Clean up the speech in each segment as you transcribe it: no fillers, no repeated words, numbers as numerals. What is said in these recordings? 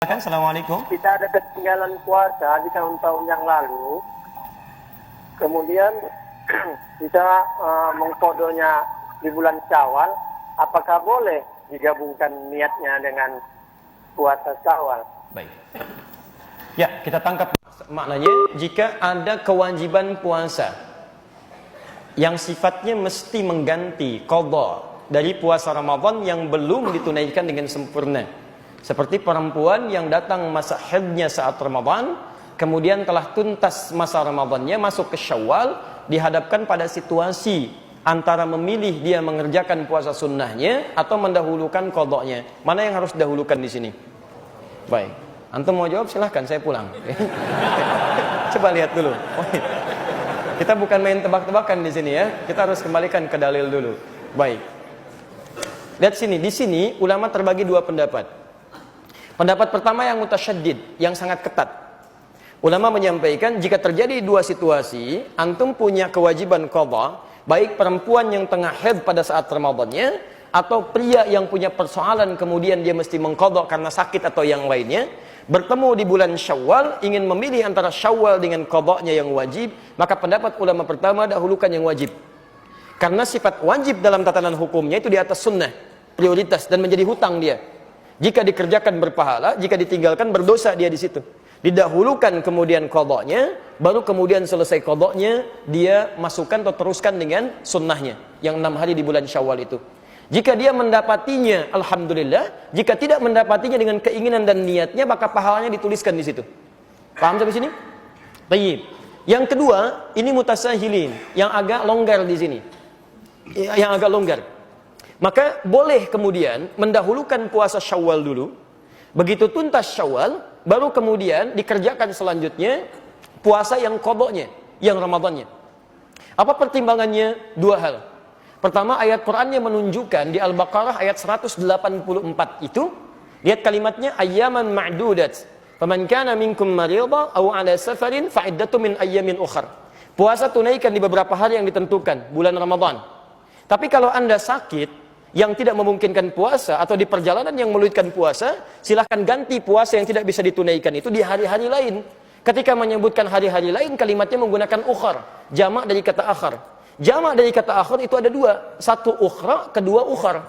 Assalamualaikum. Kita ada ketinggalan puasa di tahun-tahun yang lalu. Kemudian kita mengkodonya di bulan Syawal. Apakah boleh digabungkan niatnya dengan puasa Syawal? Baik. Ya, kita tangkap maknanya jika ada kewajiban puasa yang sifatnya mesti mengganti qadha dari puasa Ramadan yang belum ditunaikan dengan sempurna. Seperti perempuan yang datang masa haidnya saat Ramadan, kemudian telah tuntas masa Ramadannya, masuk ke Syawal, dihadapkan pada situasi antara memilih dia mengerjakan puasa sunnahnya atau mendahulukan qadhanya. Mana yang harus didahulukan di sini? Baik. Antum mau jawab silahkan, saya pulang. Coba lihat dulu. Kita bukan main tebak-tebakan di sini ya. Kita harus kembalikan ke dalil dulu. Baik. Lihat sini, di sini ulama terbagi dua pendapat. Pendapat pertama yang mutasyaddid, yang sangat ketat. Ulama menyampaikan jika terjadi dua situasi, antum punya kewajiban qadha, baik perempuan yang tengah haid pada saat Ramadannya atau pria yang punya persoalan kemudian dia mesti mengqadha karena sakit atau yang lainnya, bertemu di bulan Syawal, ingin memilih antara Syawal dengan qadhanya yang wajib, maka pendapat ulama pertama dahulukan yang wajib. Karena sifat wajib dalam tatanan hukumnya itu di atas sunnah, prioritas dan menjadi hutang dia. Jika dikerjakan berpahala, jika ditinggalkan berdosa dia di situ. Didahulukan kemudian qadhanya, baru kemudian selesai qadhanya dia masukkan atau teruskan dengan sunnahnya yang 6 hari di bulan Syawal itu. Jika dia mendapatinya, alhamdulillah. Jika tidak mendapatinya dengan keinginan dan niatnya, maka pahalanya dituliskan di situ. Paham sampai sini? Baik. Yang kedua, ini mutasahilin, yang agak longgar di sini. Yang agak longgar. Maka boleh kemudian mendahulukan puasa Syawal dulu. Begitu tuntas Syawal, baru kemudian dikerjakan selanjutnya puasa yang qadhanya, yang Ramadannya. Apa pertimbangannya? Dua hal. Pertama, ayat Qur'annya menunjukkan di Al-Baqarah ayat 184 itu, lihat kalimatnya ayyaman ma'dudat. Faman kana minkum maridha aw 'ala safarin fa iddatun min ayyamin ukhra. Puasa tunaikan di beberapa hari yang ditentukan, bulan Ramadan. Tapi kalau Anda sakit yang tidak memungkinkan puasa atau di perjalanan yang meluitkan puasa, silahkan ganti puasa yang tidak bisa ditunaikan itu di hari-hari lain. Ketika menyebutkan hari-hari lain, kalimatnya menggunakan ukhar, jamak dari kata akhar. Jamak dari kata akhar itu ada dua, satu ukhra, kedua ukhar.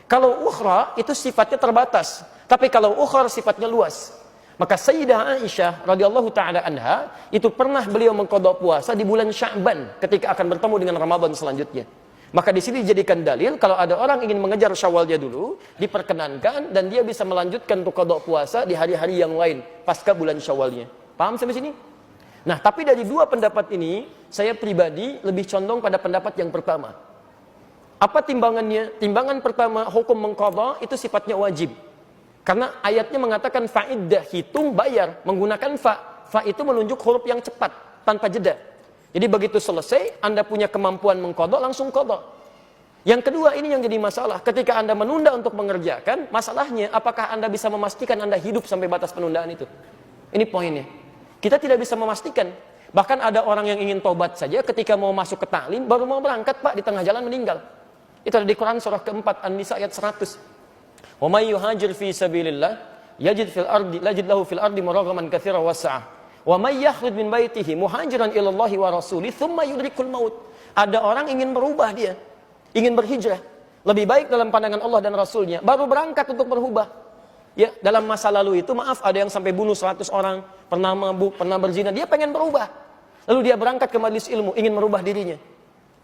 Kalau ukhra itu sifatnya terbatas, tapi kalau ukhar sifatnya luas. Maka Sayyidah Aisyah radhiyallahu taala anha itu pernah beliau mengqadha puasa di bulan Sya'ban ketika akan bertemu dengan Ramadan selanjutnya. Maka di sini dijadikan dalil kalau ada orang ingin mengejar Syawalnya dulu, diperkenankan dan dia bisa melanjutkan untuk qadha puasa di hari-hari yang lain pasca bulan Syawalnya. Paham sampai sini? Nah, tapi dari dua pendapat ini, saya pribadi lebih condong pada pendapat yang pertama. Apa timbangannya? Timbangan pertama, hukum mengqadha itu sifatnya wajib. Karena ayatnya mengatakan fa'iddah, hitung bayar, menggunakan fa. Fa itu menunjuk huruf yang cepat tanpa jeda. Jadi begitu selesai, Anda punya kemampuan mengqadha, langsung qadha. Yang kedua, ini yang jadi masalah. Ketika Anda menunda untuk mengerjakan, masalahnya apakah Anda bisa memastikan Anda hidup sampai batas penundaan itu? Ini poinnya. Kita tidak bisa memastikan. Bahkan ada orang yang ingin tobat saja ketika mau masuk ke taklim, baru mau berangkat, Pak, di tengah jalan meninggal. Itu ada di Quran surah keempat, An-Nisa ayat 100. Wa may yuhajir fi sabilillah yajid lahu fil ardi muraghaman katsiran was'ah. Wa may yakhruj min baitihi muhajiran ila Allah wa rasulih thumma yudrikul maut. Ada orang ingin berubah dia, ingin berhijrah. Lebih baik dalam pandangan Allah dan Rasulnya, baru berangkat untuk berubah. Ya, dalam masa lalu itu maaf ada yang sampai bunuh 100 orang, pernah mabuk, pernah berzina, dia pengen berubah. Lalu dia berangkat ke majelis ilmu, ingin merubah dirinya.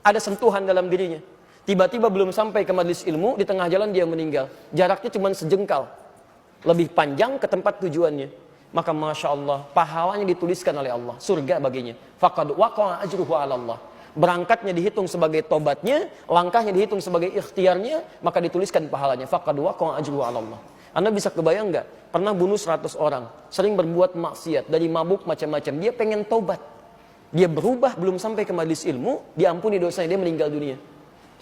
Ada sentuhan dalam dirinya. Tiba-tiba belum sampai ke majelis ilmu, di tengah jalan dia meninggal. Jaraknya cuma sejengkal. Lebih panjang ke tempat tujuannya. Maka Masya Allah, pahalanya dituliskan oleh Allah, surga baginya. Faqad waqa'a ajruhu 'ala Allah. Berangkatnya dihitung sebagai tobatnya, langkahnya dihitung sebagai ikhtiarnya, maka dituliskan pahalanya. Faqad waqa'a ajruhu 'ala Allah. Anda bisa kebayang nggak? Pernah bunuh 100 orang, sering berbuat maksiat, dari mabuk macam-macam. Dia pengen tobat. Dia berubah, belum sampai ke majelis ilmu, diampuni dosanya, dia meninggal dunia.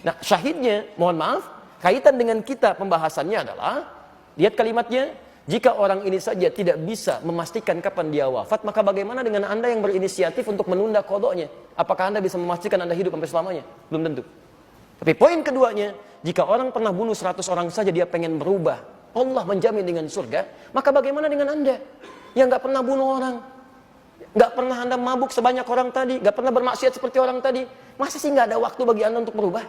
Nah, syahidnya, mohon maaf, kaitan dengan kita pembahasannya adalah, lihat kalimatnya, jika orang ini saja tidak bisa memastikan kapan dia wafat, maka bagaimana dengan Anda yang berinisiatif untuk menunda qadhanya? Apakah Anda bisa memastikan Anda hidup sampai selamanya? Belum tentu. Tapi poin keduanya, jika orang pernah bunuh 100 orang saja dia pengen berubah, Allah menjamin dengan surga, maka bagaimana dengan Anda yang nggak pernah bunuh orang, nggak pernah Anda mabuk sebanyak orang tadi, nggak pernah bermaksiat seperti orang tadi? Masa sih nggak ada waktu bagi Anda untuk berubah?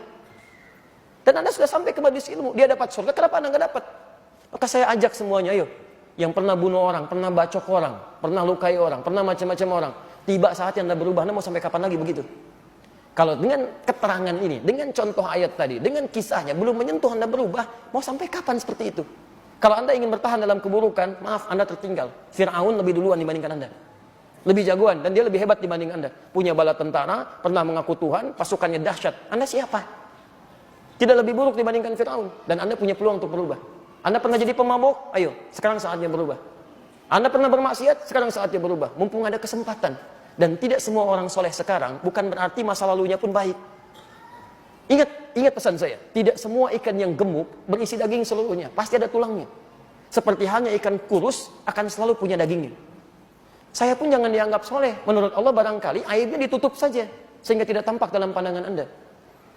Dan Anda sudah sampai ke majelis ilmu, dia dapat surga, kenapa Anda nggak dapat? Maka saya ajak semuanya, ayo, yang pernah bunuh orang, pernah bacok orang, pernah lukai orang, pernah macam-macam orang, tiba saatnya Anda berubah. Anda mau sampai kapan lagi begitu? Kalau dengan keterangan ini, dengan contoh ayat tadi, dengan kisahnya, belum menyentuh Anda berubah, mau sampai kapan seperti itu? Kalau Anda ingin bertahan dalam keburukan, maaf, Anda tertinggal. Fir'aun lebih duluan dibandingkan Anda. Lebih jagoan, dan dia lebih hebat dibanding Anda. Punya bala tentara, pernah mengaku Tuhan, pasukannya dahsyat. Anda siapa? Tidak lebih buruk dibandingkan Fir'aun. Dan Anda punya peluang untuk berubah. Anda pernah jadi pemabuk? Ayo, sekarang saatnya berubah. Anda pernah bermaksiat? Sekarang saatnya berubah. Mumpung ada kesempatan. Dan tidak semua orang soleh sekarang, bukan berarti masa lalunya pun baik. Ingat pesan saya. Tidak semua ikan yang gemuk berisi daging seluruhnya. Pasti ada tulangnya. Seperti halnya ikan kurus akan selalu punya dagingnya. Saya pun jangan dianggap soleh. Menurut Allah barangkali aibnya ditutup saja. Sehingga tidak tampak dalam pandangan Anda.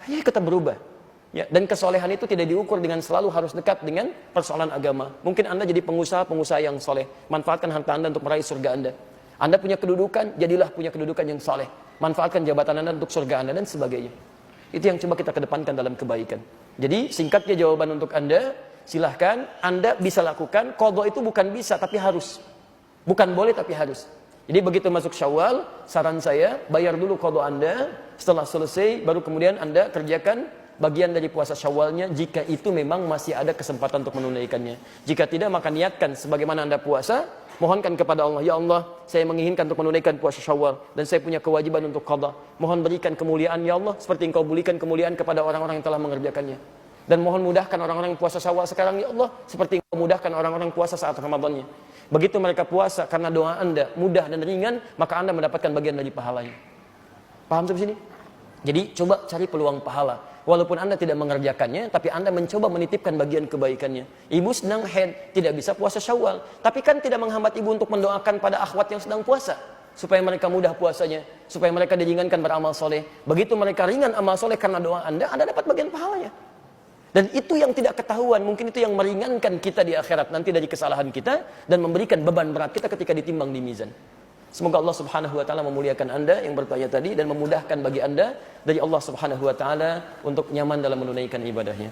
Hanya kita berubah. Ya, dan kesolehan itu tidak diukur dengan selalu harus dekat dengan persoalan agama. Mungkin Anda jadi pengusaha yang soleh. Manfaatkan harta Anda untuk meraih surga Anda. Anda punya kedudukan, jadilah punya kedudukan yang saleh. Manfaatkan jabatan Anda untuk surga Anda dan sebagainya. Itu yang coba kita kedepankan dalam kebaikan. Jadi singkatnya jawaban untuk Anda, silahkan Anda bisa lakukan. Qadha itu bukan bisa tapi harus. Bukan boleh tapi harus. Jadi begitu masuk Syawal, saran saya bayar dulu qadha Anda. Setelah selesai baru kemudian Anda kerjakan bagian dari puasa Syawalnya jika itu memang masih ada kesempatan untuk menunaikannya. Jika tidak maka niatkan sebagaimana Anda puasa. Mohonkan kepada Allah, ya Allah, saya menginginkan untuk menunaikan puasa Syawal dan saya punya kewajiban untuk qadha. Mohon berikan kemuliaan ya Allah seperti Engkau berikan kemuliaan kepada orang-orang yang telah mengerjakannya. Dan mohon mudahkan orang-orang yang puasa Syawal sekarang ya Allah seperti Engkau mudahkan orang-orang puasa saat Ramadannya. Begitu mereka puasa karena doa Anda mudah dan ringan, maka Anda mendapatkan bagian dari pahalanya. Paham sampai sini? Jadi coba cari peluang pahala. Walaupun Anda tidak mengerjakannya, tapi Anda mencoba menitipkan bagian kebaikannya. Ibu sedang haid, tidak bisa puasa Syawal. Tapi kan tidak menghambat ibu untuk mendoakan pada akhwat yang sedang puasa. Supaya mereka mudah puasanya. Supaya mereka diringankan beramal soleh. Begitu mereka ringan amal soleh karena doa Anda dapat bagian pahalanya. Dan itu yang tidak ketahuan. Mungkin itu yang meringankan kita di akhirat nanti dari kesalahan kita. Dan memberikan beban berat kita ketika ditimbang di mizan. Semoga Allah Subhanahu wa taala memuliakan Anda yang bertanya tadi dan memudahkan bagi Anda dari Allah Subhanahu wa taala untuk nyaman dalam menunaikan ibadahnya.